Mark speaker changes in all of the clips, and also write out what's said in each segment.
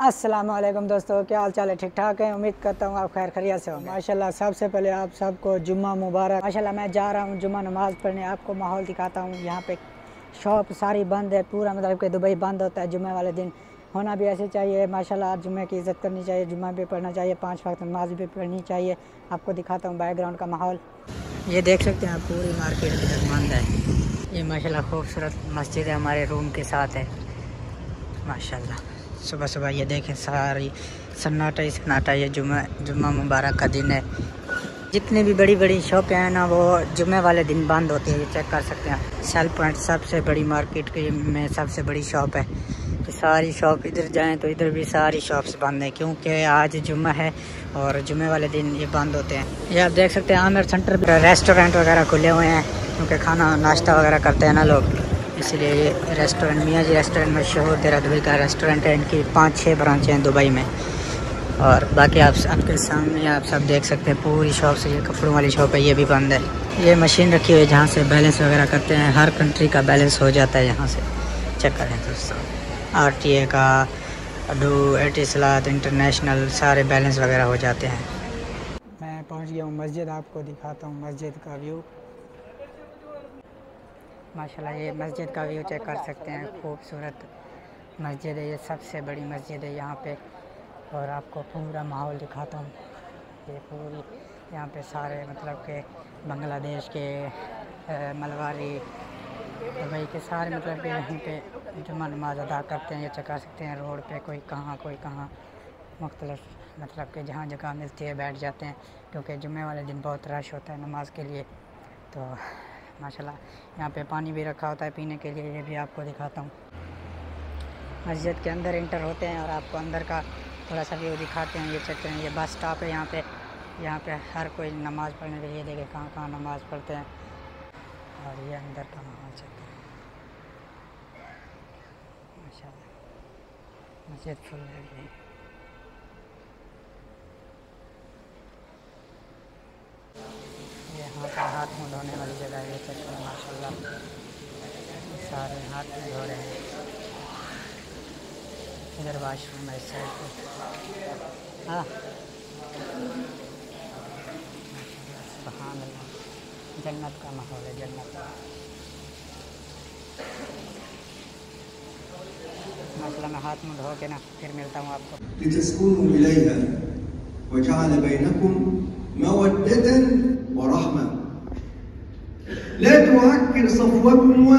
Speaker 1: अस्सलामुअलैकुम दोस्तों, क्या हाल चाल है? ठीक ठाक है। उम्मीद करता हूँ आप खैर खैरियत से होंगे। माशाल्लाह सबसे पहले आप सबको जुम्मा मुबारक। माशाल्लाह मैं जा रहा हूँ जुम्मा नमाज़ पढ़ने। आपको माहौल दिखाता हूँ। यहाँ पे शॉप सारी बंद है, पूरा मतलब कि दुबई बंद होता है जुम्मे वाले दिन। होना भी ऐसे चाहिए। माशाल्लाह जुम्मे की इज़्ज़त करनी चाहिए, जुम्मा भी पढ़ना चाहिए, 5 वक्त नमाज भी पढ़नी चाहिए। आपको दिखाता हूँ बैकग्राउंड का माहौल। ये देख सकते हैं आप, पूरी मार्केट इधर बंद है। ये माशाल्लाह खूबसूरत मस्जिद है, हमारे रूम के साथ है। माशाल्लाह सुबह सुबह ये देखें सारी सन्नाटा ही सन्नाटा। ये जुम्मा मुबारक का दिन है। जितनी भी बड़ी बड़ी शॉपें हैं ना, वो जुम्मे वाले दिन बंद होती है। ये चेक कर सकते हैं। सेल पॉइंट सबसे बड़ी मार्केट के में सबसे बड़ी शॉप है। तो सारी शॉप इधर जाएं तो इधर भी सारी शॉप्स बंद है, क्योंकि आज जुम्मा है और जुम्मे वाले दिन ये बंद होते हैं। ये आप देख सकते हैं आमिर सेंटर पे रेस्टोरेंट वगैरह खुले हुए हैं, क्योंकि खाना नाश्ता वगैरह करते हैं ना लोग, इसलिए ये रेस्टोरेंट मियाँ जी रेस्टोरेंट मशहूर देहरादून का रेस्टोरेंट है। इनकी 5-6 ब्रांचें हैं दुबई में। और बाकी आप आपके सामने आप सब देख सकते हैं पूरी शॉप से। ये कपड़ों वाली शॉप है, ये भी बंद है। ये मशीन रखी हुई है जहाँ से बैलेंस वगैरह करते हैं। हर कंट्री का बैलेंस हो जाता है यहाँ से। चेक करें दोस्तों, RTA का, डू, एटिसलात, इंटरनेशनल, सारे बैलेंस वगैरह हो जाते हैं। मैं पहुँच गया हूँ मस्जिद। आपको दिखाता हूँ मस्जिद का व्यू। माशाल्लाह ये मस्जिद का व्यू चेक कर सकते हैं। खूबसूरत मस्जिद है, ये सबसे बड़ी मस्जिद है यहाँ पे। और आपको पूरा माहौल दिखाता हूँ। ये पूरी यहाँ पे सारे मतलब के बांग्लादेश के, मलवारी, दुबई के सारे मतलब के यहीं पे जुम्मा नमाज अदा करते हैं। ये चेक कर सकते हैं। रोड पे कोई कहाँ मुख्तलिफ मतलब के जहाँ जगह मिलती है बैठ जाते हैं, क्योंकि जुम्मे वाले दिन बहुत रश होता है नमाज के लिए। तो माशाल्लाह यहाँ पे पानी भी रखा होता है पीने के लिए। ये भी आपको दिखाता हूँ। मस्जिद के अंदर इंटर होते हैं और आपको अंदर का थोड़ा सा व्यू दिखाते हैं। ये चेक करें, ये बस स्टॉप है यहाँ पे हर कोई नमाज़ पढ़ने के लिए देखे कहाँ नमाज़ पढ़ते हैं। और ये अंदर का माहौल चेक करें। माशाल्लाह मस्जिद फुल है। ये हाथ मुँह धोने वाली जगह है। ये चेक करें माशाल्लाह सारे हाथ मुँह धो रहे हैं। इधर वाशरूम है इस साइड पे। हाँ सुभान अल्लाह, जन्नत का माहौल है, जन्नत का। माशाल्लाह मैं हाथ मुँह धो के ना फिर मिलता हूँ आपको।
Speaker 2: लितस्कुनु इलैहा वजअल बैनकुम मवद्दतन वरहमा ला तुअक्किर सफ़वकुमा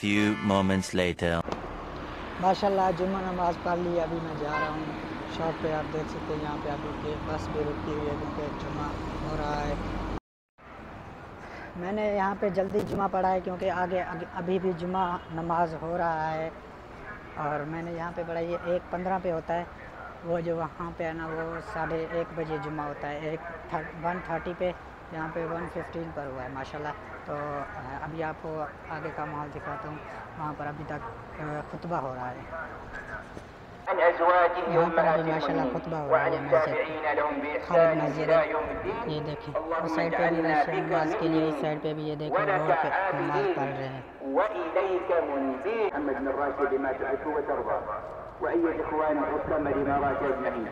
Speaker 3: Few moments later.
Speaker 1: माशाल्लाह जुम्मा नमाज़ पढ़ ली। अभी मैं जा रहा हूँ शॉप पे। आप देख सकते हैं यहाँ पे अभी बस भी रुकी हुई है, क्योंकि जुम्मा हो रहा है। मैंने यहाँ पे जल्दी जुम्मा पढ़ा है, क्योंकि आगे अभी भी जुम्मा नमाज हो रहा है। और मैंने यहाँ पे पढ़ा, ये 1:15 पे होता है। वो जो वहाँ पे है ना, वो 1:30 बजे जुम्मा होता है। 1:30 पे, यहाँ पे 1:15 पर हुआ है माशाल्लाह। तो अभी आपको आगे का माहौल दिखाता हूँ। वहाँ पर अभी तक खुतबा हो रहा है। यहाँ पर अभी माशाल्लाह खुतबा हो रहा है मस्जिद, खालिद मस्जिद है। ये देखें उस साइड पे भी नमाज के लिए, इस साइड पे भी ये देखें रोड पे नमाज पढ़ रहे हैं।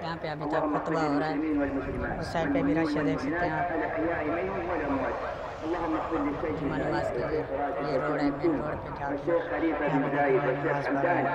Speaker 1: यहाँ पे अभी तक खुतबा हो रहा है। उस साइड पे भी रश देख सकते हैं आप। जुम्मा नमाज के लिए ये रोड है, मेन रोड पे जाके यहाँ पे नमाज पढ़ा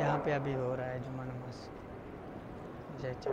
Speaker 1: यहाँ पे अभी हो रहा है जुम्मा नमाज। जय चलो।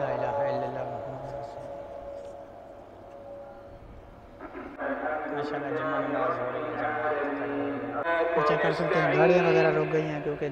Speaker 1: ला इलाहा इल्लल्लाह मुहम्मद रसूल। माशाल्लाह जुम्मा नमाज हो रही है। चेक कर सकते हैं गाड़ियाँ वगैरह रुक गई हैं क्योंकि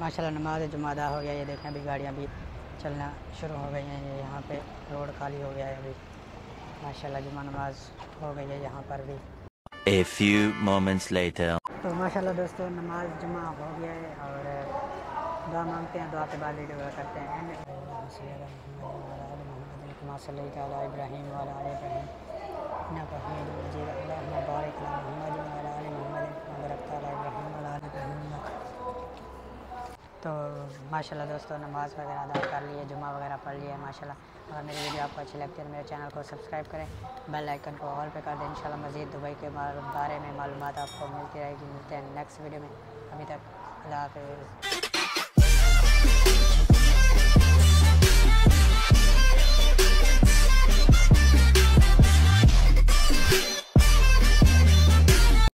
Speaker 1: माशाल्लाह नमाज जुम्मा अदा हो गया। ये देखें अभी गाड़ियाँ भी चलना शुरू हो गई हैं। ये यहाँ पे रोड खाली हो गया है अभी। माशाल्लाह जुम्मा नमाज हो गई है यहाँ पर भी।
Speaker 3: A few moments later.
Speaker 1: तो माशाल्लाह दोस्तों नमाज जुम्मा हो गया है और दुआ मांगते हैं, दुआ के बाद वीडियो करते हैं। इब्राहीम वाला इब्राहीम तो माशाल्लाह दोस्तों नमाज वगैरह अदा कर लिए, जुम्मा वगैरह पढ़ लिया माशाल्लाह। अगर मेरी वीडियो आपको अच्छी लगती है तो मेरे चैनल को सब्सक्राइब करें, बेल आइकन को ऑल पे कर दें। इंशाल्लाह मज़ीद दुबई के बारे में मालूमात आपको मिलती रहेगी। मिलते हैं नेक्स्ट वीडियो में। अभी तक अल्लाह हाफ़िज़।